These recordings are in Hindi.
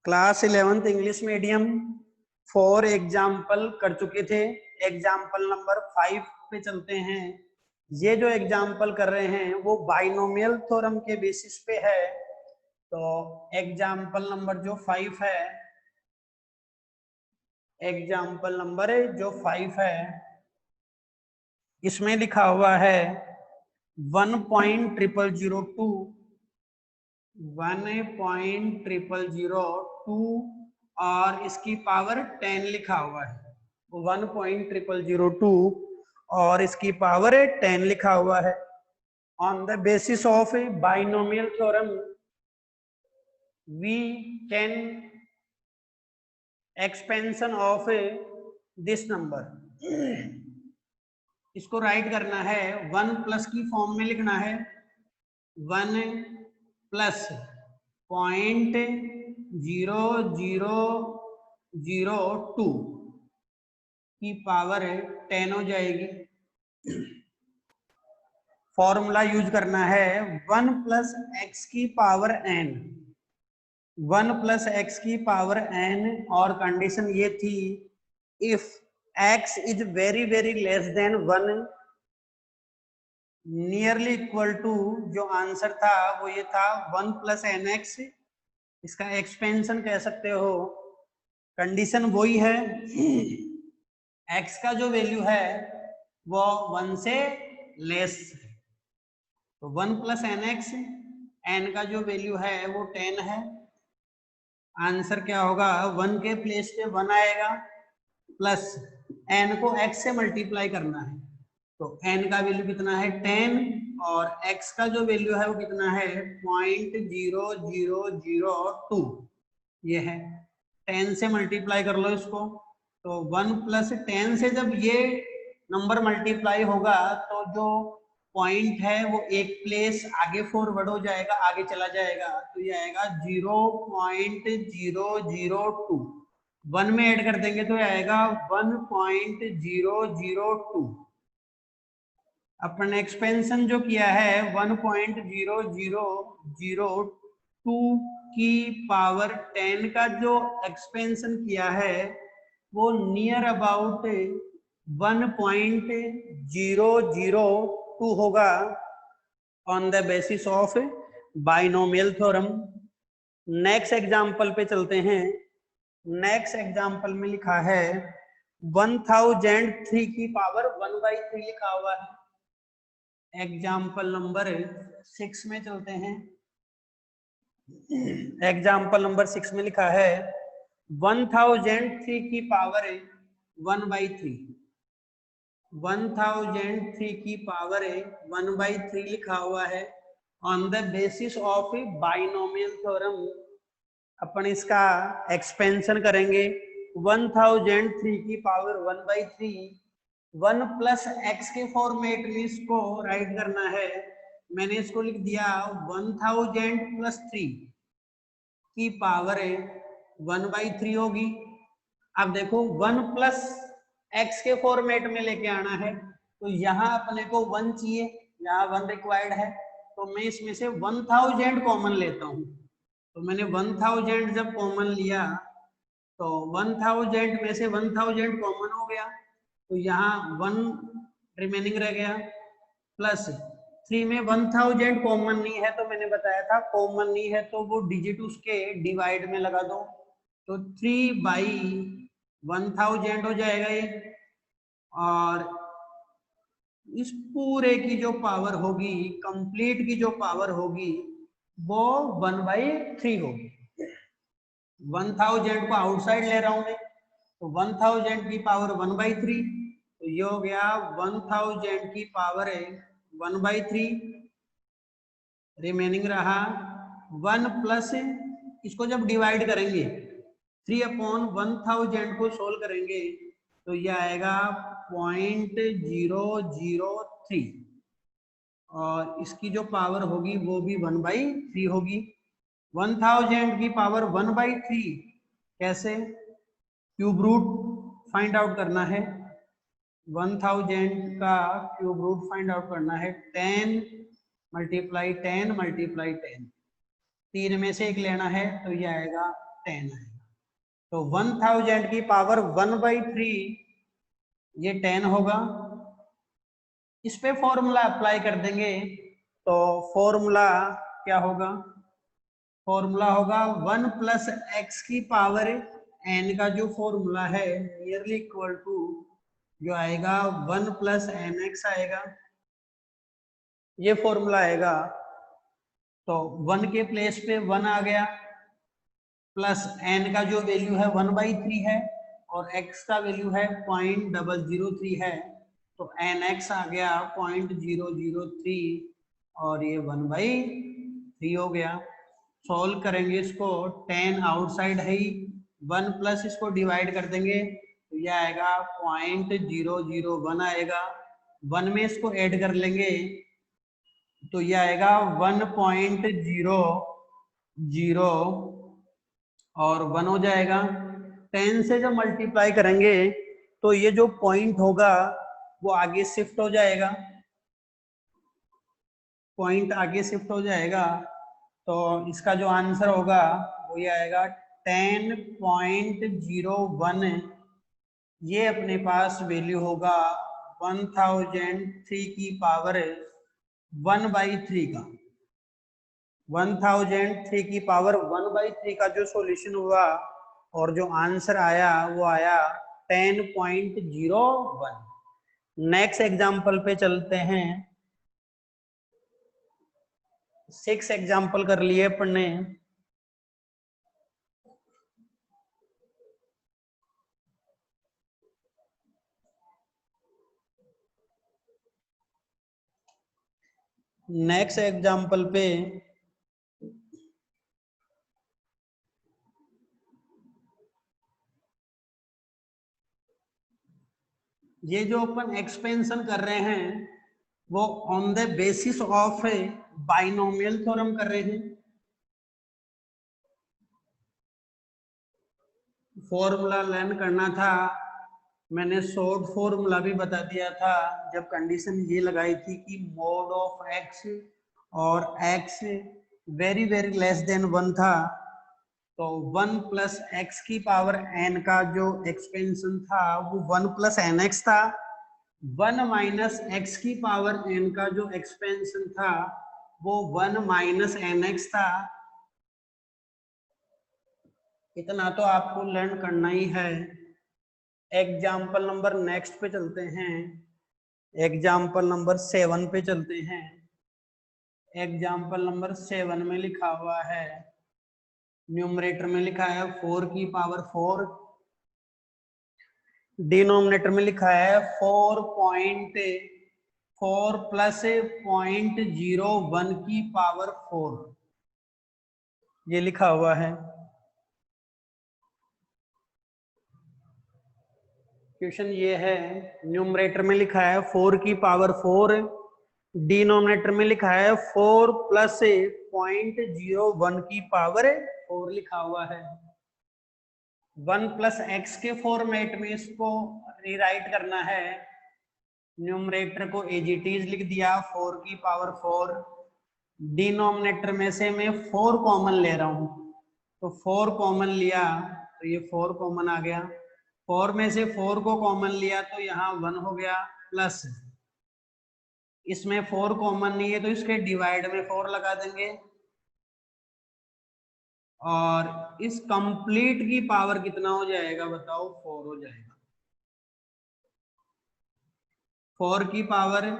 Class 11th English medium 4 example कर चुके थे। एग्जाम्पल नंबर 5 पे चलते हैं। ये जो एग्जाम्पल कर रहे हैं वो बाइनोमियल थ्योरम के बेसिस पे है। तो एग्जाम्पल नंबर जो 5 है, एग्जाम्पल नंबर जो 5 है इसमें लिखा हुआ है 1.0002 1.0002 और इसकी पावर 10 लिखा हुआ है। 1.0002 और इसकी पावर 10 लिखा हुआ है। On the basis of a binomial theorem we can expansion of this number. इसको राइट करना है 1 प्लस की फॉर्म में लिखना है 1 प्लस 0.0002 की पावर 10 हो जाएगी। फॉर्मूला यूज करना है 1 प्लस एक्स की पावर n, 1 प्लस एक्स की पावर n और कंडीशन ये थी if x is very very less than 1 nearly equal to, जो आंसर था वो ये था 1 प्लस एन एक्स। इसका एक्सपेंशन कह सकते हो। कंडीशन वही है, x का जो वैल्यू है वो 1 से लेस है। तो 1 प्लस एन एक्स, एन का जो वैल्यू है वो 10 है। आंसर क्या होगा, 1 के प्लेस पे 1 आएगा प्लस एन को x से मल्टीप्लाई करना है। तो n का वैल्यू कितना है 10 और x का जो वैल्यू है वो कितना है 0.0002। ये है 10 से मल्टीप्लाई कर लो इसको। तो 1 प्लस 10 से जब ये नंबर मल्टीप्लाई होगा तो जो पॉइंट है वो एक प्लेस आगे फॉरवर्ड हो जाएगा, आगे चला जाएगा। तो ये आएगा 0.002। 1 में ऐड कर देंगे तो ये आएगा 1.002। अपन एक्सपेंशन जो किया है 1.0002 की पावर 10 का जो एक्सपेंशन किया है वो नियर अबाउट 1.002 होगा on the basis of binomial theorem. Next example पे चलते हैं। नेक्स्ट एग्जांपल में लिखा है 1003 की पावर 1/3 लिखा हुआ है। एग्जाम्पल नंबर 6 में चलते हैं। एग्जाम्पल नंबर 6 में लिखा है 1003 की पावर 1/3। 1003 की पावर 1/3 लिखा हुआ है। On the basis of binomial theorem अपन इसका एक्सपेंशन करेंगे। 1003 की पावर 1/3 1 प्लस एक्स के फॉर्मेट में इसको राइट करना है। मैंने इसको लिख दिया 1000 प्लस 3 की पावर 1/3 होगी। अब देखो 1 प्लस एक्स के फॉर्मेट में लेके आना है तो यहाँ अपने को 1 चाहिए, यहाँ 1 रिक्वायर्ड है। तो मैं इसमें से 1000 कॉमन लेता हूँ। तो मैंने 1000 जब कॉमन लिया तो 1000 में से 1000 कॉमन हो गया तो यहाँ 1 रिमेनिंग रह गया प्लस 3 में 1000 कॉमन नहीं है तो मैंने बताया था कॉमन नहीं है तो वो डिजिट उसके डिवाइड में लगा दो। तो 3/1000 हो जाएगा ये। और इस पूरे की जो पावर होगी, कंप्लीट की जो पावर होगी वो 1/3 होगी। 1000 को आउटसाइड ले रहा हूं मैं तो 1000 की पावर 1/3 तो ये हो गया 1000 की पावर 1/3। रिमेनिंग रहा 1 प्लस, इसको जब डिवाइड करेंगे 3/1000 को सोल्व करेंगे तो ये आएगा 0.003 और इसकी जो पावर होगी वो भी 1/3 होगी। 1000 की पावर 1/3 कैसे, क्यूब रूट फाइंड आउट करना है। 1000 का क्यूब रूट फाइंड आउट करना है 10 मल्टीप्लाई 10 मल्टीप्लाई 10। 3 में से एक लेना है तो ये आएगा 10 आएगा। तो 1000 की पावर 1/3 ये 10 होगा। इस पे फॉर्मूला अप्लाई कर देंगे तो फॉर्मूला क्या होगा, फॉर्मूला होगा 1 प्लस एक्स की पावर एन का जो फॉर्मूला है नियरली इक्वल टू जो आएगा 1 प्लस एन एक्स आएगा, ये फॉर्मूला आएगा। तो 1 के प्लेस पे 1 आ गया, प्लस एन का जो वैल्यू है 1/3 है और एक्स का वैल्यू है 0.003 है, तो एन एक्स आ गया 0.003 और ये 1/3 हो गया। सॉल्व करेंगे इसको, 10 आउटसाइड है ही, 1 प्लस इसको डिवाइड कर देंगे तो ये आएगा 0.001 आएगा। 1 में इसको ऐड कर लेंगे तो ये आएगा 1.00 और 1 हो जाएगा। 10 से जब मल्टीप्लाई करेंगे तो ये जो पॉइंट होगा वो आगे शिफ्ट हो जाएगा, पॉइंट आगे शिफ्ट हो जाएगा। तो इसका जो आंसर होगा वो ये आएगा 10.01। ये अपने पास वैल्यू होगा 1003 की पावर 1/3 का। 1003 की पावर 1/3 का जो सॉल्यूशन हुआ और जो आंसर आया वो आया 10.01। नेक्स्ट एग्जांपल पे चलते हैं। 6 एग्जांपल कर लिए अपन ने। नेक्स्ट एग्जांपल पे ये जो अपन एक्सपेंशन कर रहे हैं वो on the basis of binomial theorem कर रहे हैं। फॉर्मूला लर्न करना था, मैंने शॉर्ट फॉर्मूला भी बता दिया था जब कंडीशन ये लगाई थी कि मोड ऑफ एक्स और x very very less than 1 था, तो 1 प्लस एक्स की पावर एन का जो एक्सपेंशन था वो 1 प्लस एन एक्स था। 1 माइनस एक्स की पावर एन का जो एक्सपेंशन था वो 1 माइनस एन एक्स था। इतना तो आपको लर्न करना ही है। एग्जाम्पल नंबर नेक्स्ट पे चलते हैं, एग्जाम्पल नंबर 7 पे चलते हैं। एग्जाम्पल नंबर 7 में लिखा हुआ है, न्यूमरेटर में लिखा है 4 की पावर 4, डिनोमिनेटर में लिखा है 4.4 प्लस 0.01 की पावर 4, ये लिखा हुआ है। क्वेश्चन ये है, न्यूमरेटर में लिखा है 4 की पावर 4, डिनोमिनेटर में लिखा है 4 प्लस 0.01 की पावर 4 लिखा हुआ है। 1 प्लस एक्स के फॉर्मेट में इसको रीराइट करना है। न्यूमरेटर को एजीटीज लिख दिया 4 की पावर 4, डिनोमिनेटर में से मैं 4 कॉमन ले रहा हूं तो 4 कॉमन लिया तो ये 4 कॉमन आ गया। 4 में से 4 को कॉमन लिया तो यहाँ 1 हो गया, प्लस इसमें 4 कॉमन नहीं है तो इसके डिवाइड में 4 लगा देंगे और इस कंप्लीट की पावर कितना हो जाएगा बताओ, 4 हो जाएगा। 4 की पावर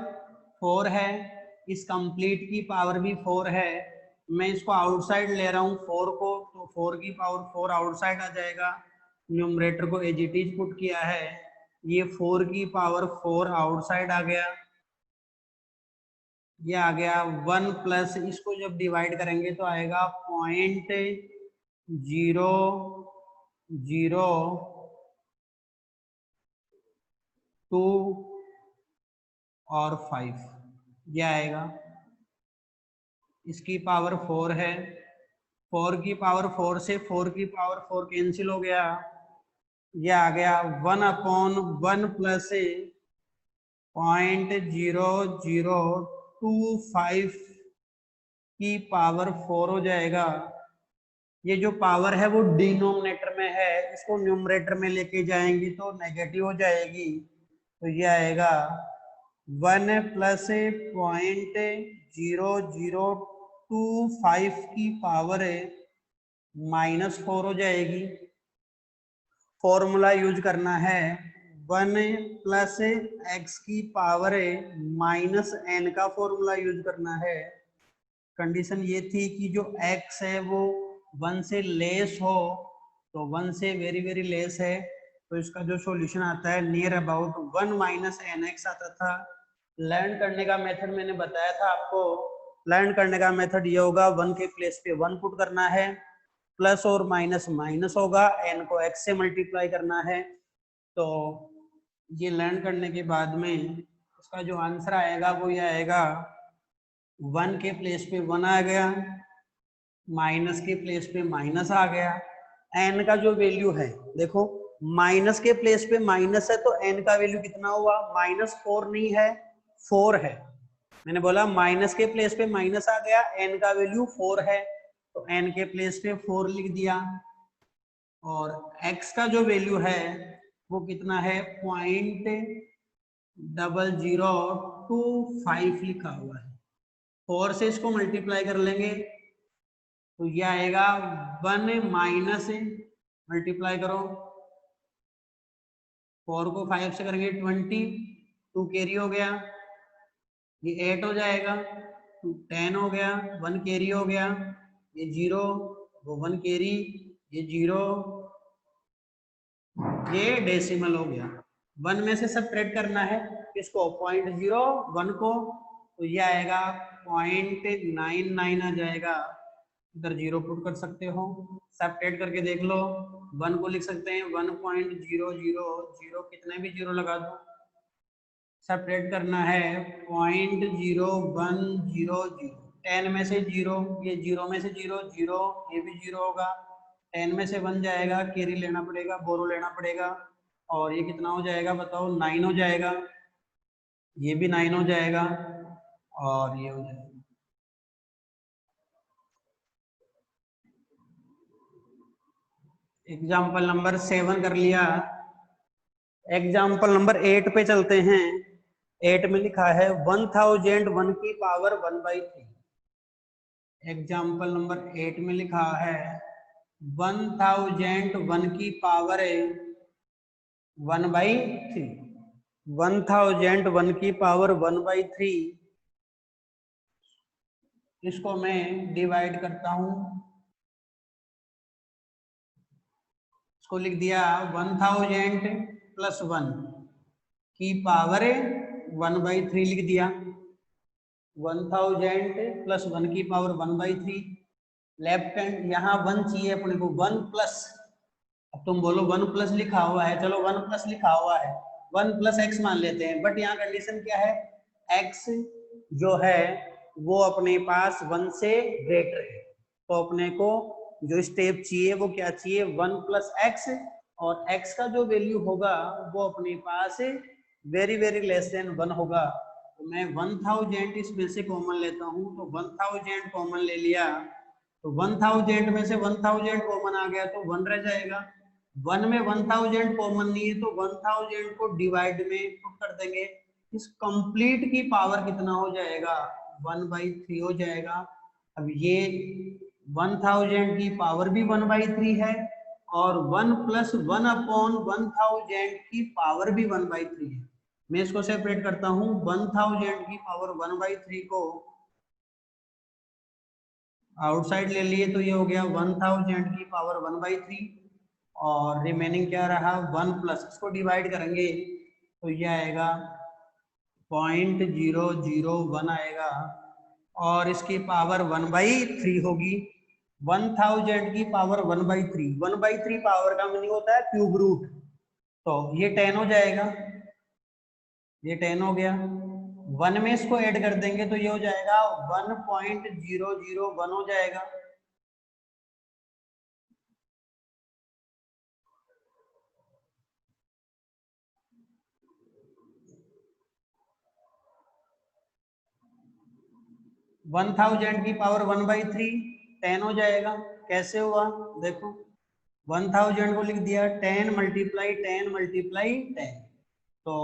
4 है, इस कंप्लीट की पावर भी 4 है। मैं इसको आउटसाइड ले रहा हूँ 4 को, तो 4 की पावर 4 आउटसाइड आ जाएगा। न्यूमरेटर को एजीटीज पुट किया है, ये 4 की पावर 4 आउटसाइड आ गया, ये आ गया 1 प्लस इसको जब डिवाइड करेंगे तो आएगा 0.002 और 5 ये आएगा। इसकी पावर 4 है, 4 की पावर 4 से 4 की पावर 4 कैंसिल हो गया, ये आ गया 1/1 प्लस 0.0025 की पावर 4 हो जाएगा। ये जो पावर है वो डिनोमिनेटर में है, इसको न्यूमरेटर में लेके जाएंगे तो नेगेटिव हो जाएगी, तो ये आएगा 1+0.0025 की पावर -4 हो जाएगी। फॉर्मूला यूज करना है 1+x की पावर -n का फॉर्मूला यूज करना है। कंडीशन ये थी कि जो x है वो 1 से लेस हो, तो 1 से वेरी वेरी लेस है, तो इसका जो सॉल्यूशन आता है नियर अबाउट 1 - nx आता था। लर्न करने का मेथड मैंने बताया था आपको। लर्न करने का मेथड ये होगा, 1 के प्लेस पे 1 पुट करना है, प्लस और माइनस माइनस होगा, n को x से मल्टीप्लाई करना है। तो ये लर्न करने के बाद में उसका जो आंसर आएगा वो ये आएगा, 1 के प्लेस पे 1 आ गया, माइनस के प्लेस पे माइनस आ गया। n का जो वैल्यू है देखो, माइनस के प्लेस पे माइनस है तो n का वैल्यू कितना हुआ, -4 नहीं है 4 है। मैंने बोला माइनस के प्लेस पे माइनस आ गया, n का वैल्यू 4 है, तो n के प्लेस पे 4 लिख दिया। और x का जो वैल्यू है वो कितना है, 0.0025 लिखा हुआ है। 4 से इसको मल्टीप्लाई कर लेंगे तो ये आएगा 1 माइनस, मल्टीप्लाई करो 4 को 5 से करेंगे 20, 2 कैरी हो गया, ये 8 हो जाएगा, 10 हो गया, 1 कैरी हो गया, ये 0, वो 1 कैरी, ये 0, ये डेसिमल हो गया। 1 में से सबट्रैक्ट करना है इसको, 0.01 को, तो ये आएगा 0.99 आ जाएगा। इधर 0 पुट कर सकते हो, सबट्रैक्ट करके देख लो। 1 को लिख सकते हैं 1.000, कितने भी 0 लगा दो। सबट्रैक्ट करना है 0.0100, 10 में से 0, ये 0 में से 0, 0, ये भी 0 होगा, 10 में से 1 जाएगा, कैरी लेना पड़ेगा, बोरो लेना पड़ेगा, और ये कितना हो जाएगा बताओ, 9 हो जाएगा, ये भी 9 हो जाएगा, और ये हो जाएगा। एग्जाम्पल नंबर 7 कर लिया। एग्जाम्पल नंबर 8 पे चलते हैं। 8 में लिखा है 1001 की पावर 1/3। एग्जाम्पल नंबर 8 में लिखा है 1001 की पावर 1/3। 1001 की पावर 1/3, इसको मैं डिवाइड करता हूं, इसको लिख दिया 1000 + 1 की पावर 1/3 लिख दिया। 1000 + 1 की पावर 1/3, लेफ्ट हैंड यहाँ 1 चाहिए अपने को, 1 प्लस, अब तुम बोलो 1 प्लस लिखा हुआ है, चलो 1 प्लस लिखा हुआ है, 1 + x मान लेते हैं, बट यहाँ कंडीशन क्या है, x जो है वो अपने पास 1 से ग्रेटर है, तो अपने को जो स्टेप चाहिए वो क्या चाहिए, 1 + x, और x का जो वैल्यू होगा वो अपने पास वेरी वेरी लेस देन 1 होगा। तो मैं 1000 इसमें से कॉमन लेता हूँ, तो 1000 कॉमन ले लिया, तो 1000 में से 1000 कॉमन आ गया तो 1 रह जाएगा। 1 में 1000 कॉमन नहीं है तो 1000 को डिवाइड में पुट कर देंगे, इस कंप्लीट की पावर कितना हो जाएगा, 1/3 हो जाएगा। अब ये 1000 की पावर भी 1/3 है, और 1 + 1/1000 की पावर भी 1/3 है। मैं इसको सेपरेट करता हूँ, 1000 की पावर 1/3 को आउटसाइड ले लिए तो ये हो गया 1000 की पावर 1/3, और रिमेनिंग क्या रहा 1 प्लस, इसको डिवाइड करेंगे तो ये आएगा 0.001 आएगा, और इसकी पावर 1/3 होगी। 1000 की पावर 1/3, 1/3 पावर का मीनिंग होता है क्यूब रूट, तो ये 10 हो जाएगा, ये 10 हो गया। 1 में इसको ऐड कर देंगे तो ये हो जाएगा 1.001 हो जाएगा। वन थाउजेंड की पावर 1/3 10 हो जाएगा, कैसे हुआ देखो, 1000 को लिख दिया 10 मल्टीप्लाई 10 मल्टीप्लाई 10, तो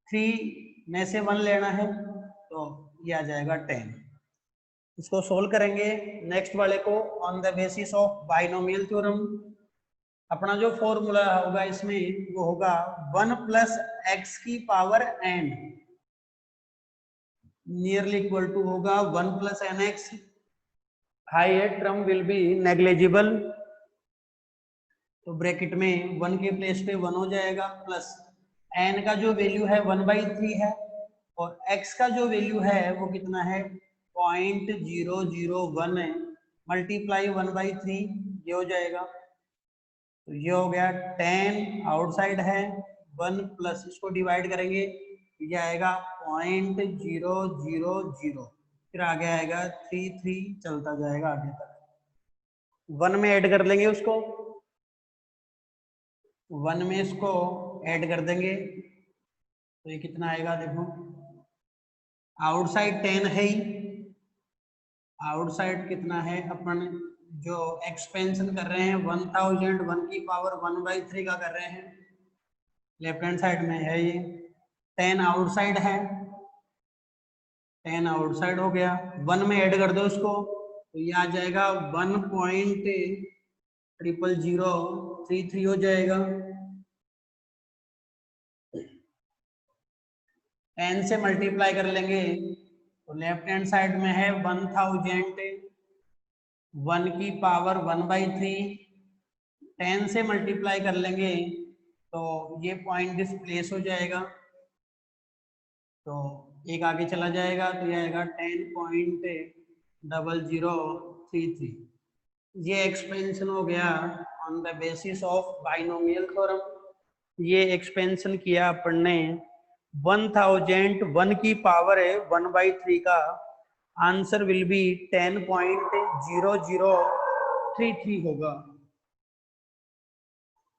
3 में से 1 लेना है तो ये आ जाएगा 10। इसको सोल्व करेंगे नेक्स्ट वाले को on the basis of binomial theorem. अपना जो फॉर्मूला होगा इसमें वो होगा 1 प्लस एक्स की power n nearly equal to होगा 1 plus N x, higher term will be negligible, तो ब्रैकेट में 1 के प्लेस पे 1 हो जाएगा, प्लस n का जो वैल्यू है 1/3 है और x का जो वैल्यू है वो कितना है 0.001 है, मल्टीप्लाई 1/3 ये हो जाएगा, तो ये हो गया 10 आउटसाइड है 1 प्लस इसको डिवाइड करेंगे ये आएगा 0.000, फिर आगे आएगा 33 चलता जाएगा आगे तक। 1 में ऐड कर लेंगे उसको, 1 में इसको ऐड कर देंगे तो ये कितना आएगा देखो, आउटसाइड 10 है ही, आउटसाइड कितना है अपन जो एक्सपेंशन कर रहे हैं 1000 1 की पावर 1/3 का कर रहे हैं, लेफ्ट हैंड साइड में है ये 10 आउटसाइड है, 10 आउटसाइड हो गया, 1 में ऐड कर दो इसको तो ये आ जाएगा 1.00033 हो जाएगा। 10 से मल्टीप्लाई कर लेंगे तो लेफ्ट हैंड साइड में है 1000 1 की पावर 1/3, 10 से मल्टीप्लाई कर लेंगे तो ये पॉइंट डिस्प्लेस हो जाएगा, तो एक आगे चला जाएगा तो ये आएगा 10.0033। ये एक्सपेंशन हो गया on the basis of binomial theorem. ये एक्सपेंशन किया अपन ने 1000 1 की पावर है 1/3 का, आंसर विल बी 10.0033 होगा।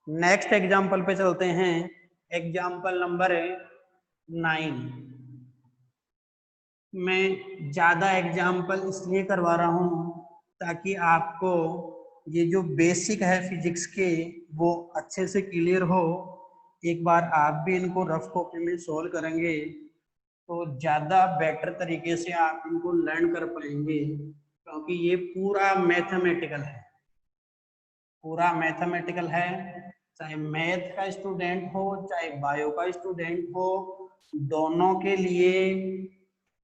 नेक्स्ट एग्जाम्पल पे चलते हैं, एग्जाम्पल नंबर 9। मैं ज्यादा एग्जाम्पल इसलिए करवा रहा हूं ताकि आपको ये जो बेसिक है फिजिक्स के वो अच्छे से क्लियर हो। एक बार आप भी इनको रफ कॉपी में सोल्व करेंगे तो ज्यादा बेटर तरीके से आप इनको लर्न कर पाएंगे, क्योंकि ये पूरा मैथमेटिकल है, पूरा मैथमेटिकल है। चाहे मैथ का स्टूडेंट हो चाहे बायो का स्टूडेंट हो, दोनों के लिए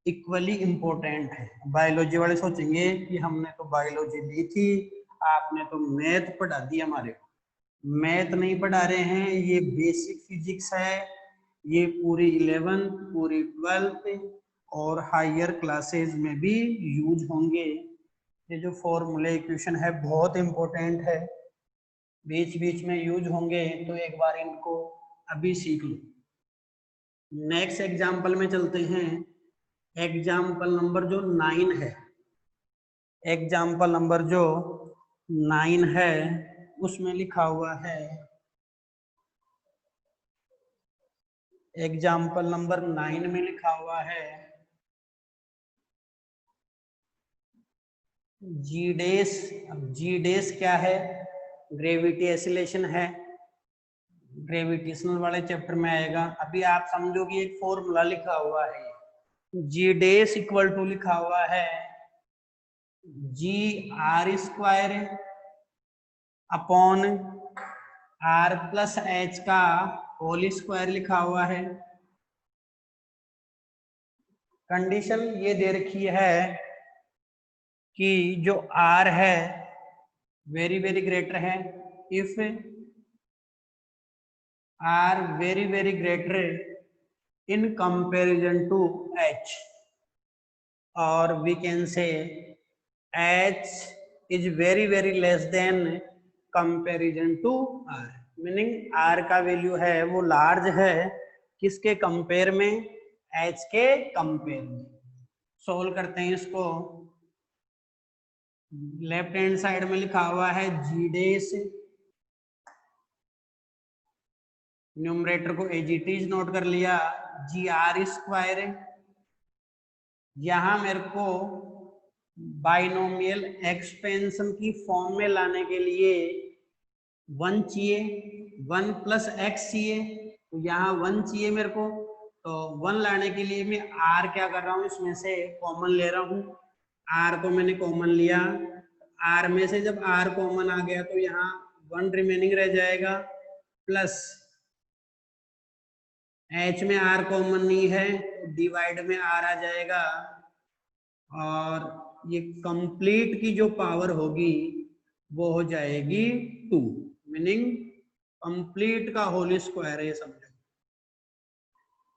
इक्वली इम्पोर्टेंट है। बायोलॉजी वाले सोचेंगे कि हमने तो बायोलॉजी ली थी, आपने तो मैथ पढ़ा दी हमारे को। मैथ नहीं पढ़ा रहे हैं, ये बेसिक फिजिक्स है, ये पूरी 11th पूरी 12th और हायर क्लासेस में भी यूज होंगे। ये जो फॉर्मूले इक्वेशन है बहुत इंपॉर्टेंट है, बीच बीच में यूज होंगे, तो एक बार इनको अभी सीख लो। नेक्स्ट एग्जाम्पल में चलते हैं, एग्जाम्पल नंबर जो 9 है, एग्जाम्पल नंबर जो 9 है उसमें लिखा हुआ है, एग्जाम्पल नंबर 9 में लिखा हुआ है जी डेस। अब जी डेस क्या है, ग्रेविटी एसिलेशन है, ग्रेविटेशनल वाले चैप्टर में आएगा। अभी आप समझो कि एक फॉर्मूला लिखा हुआ है, जी डेस इक्वल टू लिखा हुआ है GR² अपॉन R+H का होल स्क्वायर लिखा हुआ है। कंडीशन ये दे रखी है कि जो R है वेरी वेरी ग्रेटर है, if R very very greater in comparison to H, or we can say H is very very less than comparison to R, meaning R का वैल्यू है वो लार्ज है किसके कंपेयर में, H के कंपेयर में। सोल्व करते हैं इसको, लेफ्ट हैंड साइड में लिखा हुआ है जी डेस, न्यूमरेटर को एजीटीज नोट कर लिया, GR², यहां मेरे को बाइनोमियल एक्सपेंशन की फॉर्म में लाने के लिए 1 चाहिए, 1 प्लस एक्स चाहिए, तो यहाँ 1 चाहिए मेरे को। तो 1 लाने के लिए मैं r क्या कर रहा हूँ, इसमें से कॉमन ले रहा हूँ। r को मैंने कॉमन लिया, r में से जब r कॉमन आ गया तो यहाँ 1 रिमेनिंग रह जाएगा, प्लस h में r कॉमन नहीं है तो डिवाइड में r आ जाएगा, और ये कंप्लीट की जो पावर होगी वो हो जाएगी 2, मीनिंग कंप्लीट का होल स्क्वायर है ये समझो।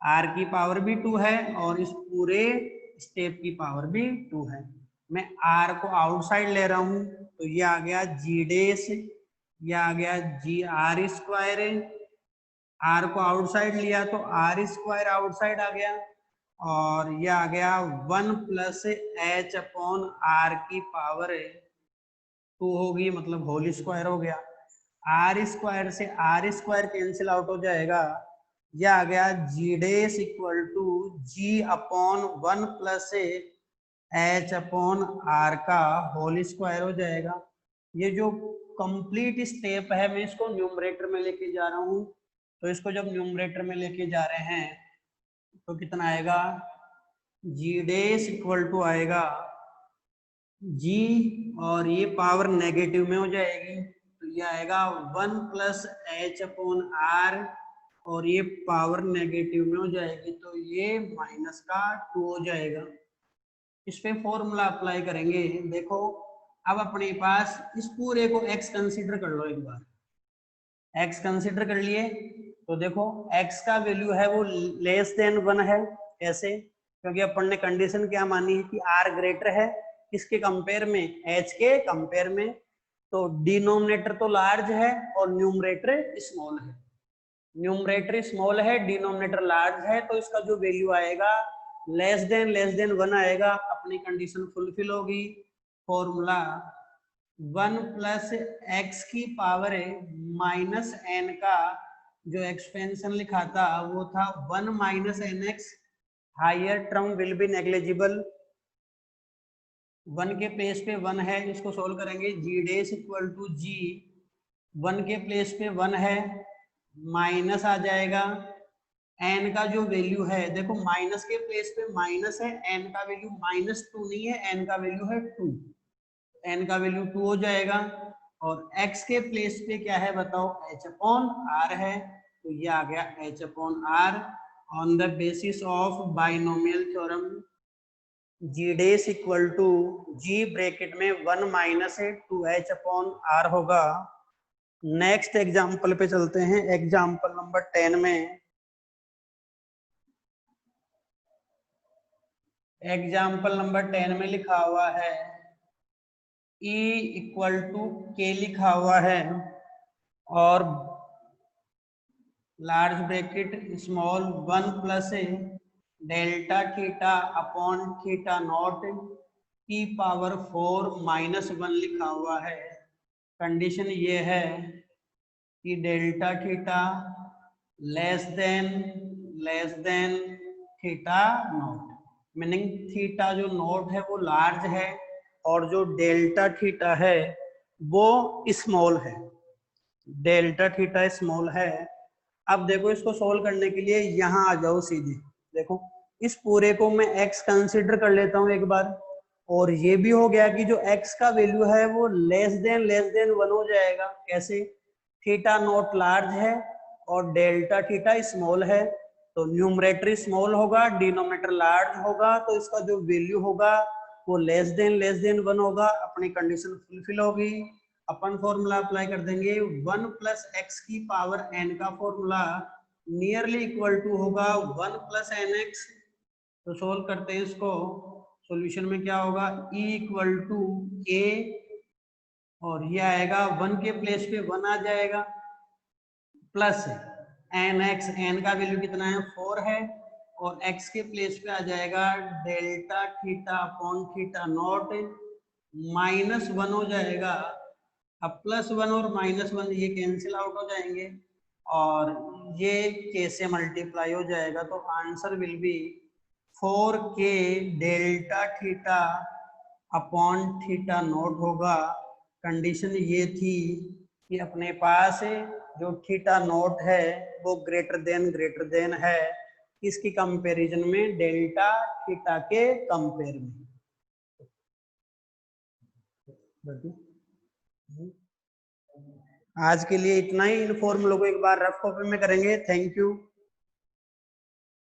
r की पावर भी 2 है और इस पूरे स्टेप की पावर भी 2 है। मैं r को आउटसाइड ले रहा हूं तो ये आ गया g डेश, ये आ गया जी आर स्क्वायर। r को आउटसाइड लिया तो r स्क्वायर आउटसाइड आ गया, और ये आ गया 1 प्लस एच अपॉन आर की पावर 2 होगी, मतलब होल स्क्वायर हो गया। आर स्क्वायर से आर स्क्वायर कैंसिल आउट हो जाएगा, यह आ गया G dash equal to G upon 1 plus H upon R का होल स्क्वायर हो जाएगा। ये जो कंप्लीट स्टेप है मैं इसको न्यूमरेटर में लेके जा रहा हूँ, तो इसको जब न्यूमरेटर में लेके जा रहे हैं तो कितना आएगा, जी डेश इक्वल टू आएगा जी, और ये पावर नेगेटिव में हो जाएगी तो ये आएगा 1 प्लस एच अपॉन आर, और ये पावर नेगेटिव में हो जाएगी तो ये माइनस का 2 हो जाएगा। इस पे फॉर्मूला अप्लाई करेंगे। देखो अब अपने पास इस पूरे को x कंसीडर कर लो, एक बार x कंसीडर कर लिए तो देखो x का वैल्यू है वो लेस देन 1 है। कैसे? क्योंकि अपन ने कंडीशन क्या मानी है कि r ग्रेटर है किसके कंपेयर में, h के कंपेयर में, तो डिनोमिनेटर तो लार्ज है और न्यूमरेटर स्मॉल है। न्यूमरेटर स्मॉल है, डिनोमिनेटर लार्ज है, तो इसका जो वैल्यू आएगा लेस देन 1 आएगा, अपनी कंडीशन फुलफिल होगी। फॉर्मूला 1 प्लस एक्स की पावर माइनस एन का जो एक्सपेंशन लिखा था वो था 1 minus n x, higher term will be negligible. 1 के प्लेस पे 1 है, इसको सोल्व करेंगे, g dash equal to g 1 के प्लेस पे 1 है, माइनस आ जाएगा एन का जो वैल्यू है, देखो माइनस के प्लेस पे माइनस है, एन का वैल्यू -2 नहीं है, एन का वैल्यू है 2, एन का वैल्यू 2 हो जाएगा। और x के प्लेस पे क्या है बताओ, h अपॉन r है, तो ये आ गया h upon r। On the basis of binomial theorem g dash equal to g bracket में 1 माइनस 2h अपॉन r होगा। नेक्स्ट एग्जाम्पल पे चलते हैं, एग्जाम्पल नंबर 10 में। एग्जाम्पल नंबर 10 में लिखा हुआ है E इक्वल टू के लिखा हुआ है, और large bracket small 1 plus delta theta upon theta naught की पावर 4 माइनस 1 लिखा हुआ है। कंडीशन ये है कि delta theta less than theta naught, meaning theta जो नॉट है वो लार्ज है और जो डेल्टा थीटा है वो स्मॉल है, डेल्टा थीटा स्मॉल है। अब देखो इसको सोल्व करने के लिए यहाँ आ जाओ सीधे, देखो इस पूरे को मैं x कंसीडर कर लेता हूँ एक बार, और ये भी हो गया कि जो x का वैल्यू है वो लेस देन 1 हो जाएगा। कैसे? थीटा नॉट लार्ज है और डेल्टा थीटा स्मॉल है, तो न्यूमरेटर स्मॉल होगा, डिनोमिनेटर लार्ज होगा, तो इसका जो वैल्यू होगा वो लेस देन 1 होगा, अपनी कंडीशन फुलफिल होगी। अपन फॉर्मूला अप्लाई कर देंगे, 1 प्लस एक्स की पावर n का फॉर्मूला नियरली इक्वल टू होगा 1 प्लस एन एक्स। तो सोल्व करते हैं इसको, सॉल्यूशन में क्या होगा, E इक्वल टू ए, और ये आएगा 1 के प्लेस पे 1 आ जाएगा, प्लस एन एक्स, एन का वैल्यू कितना है 4 है, और x के प्लेस पे आ जाएगा delta theta upon theta naught, -1 हो जाएगा। अब +1 और -1 ये कैंसिल आउट हो जाएंगे और ये k से मल्टीप्लाई हो जाएगा, तो answer will be 4k delta theta upon theta naught होगा। कंडीशन ये थी कि अपने पास जो थीटा नॉट है वो ग्रेटर देन है इसकी कंपैरिजन में डेल्टा थीटा के कंपेयर में। आज के लिए इतना ही। इन फॉर्मूलों को एक बार रफ कॉपी में करेंगे। Thank you.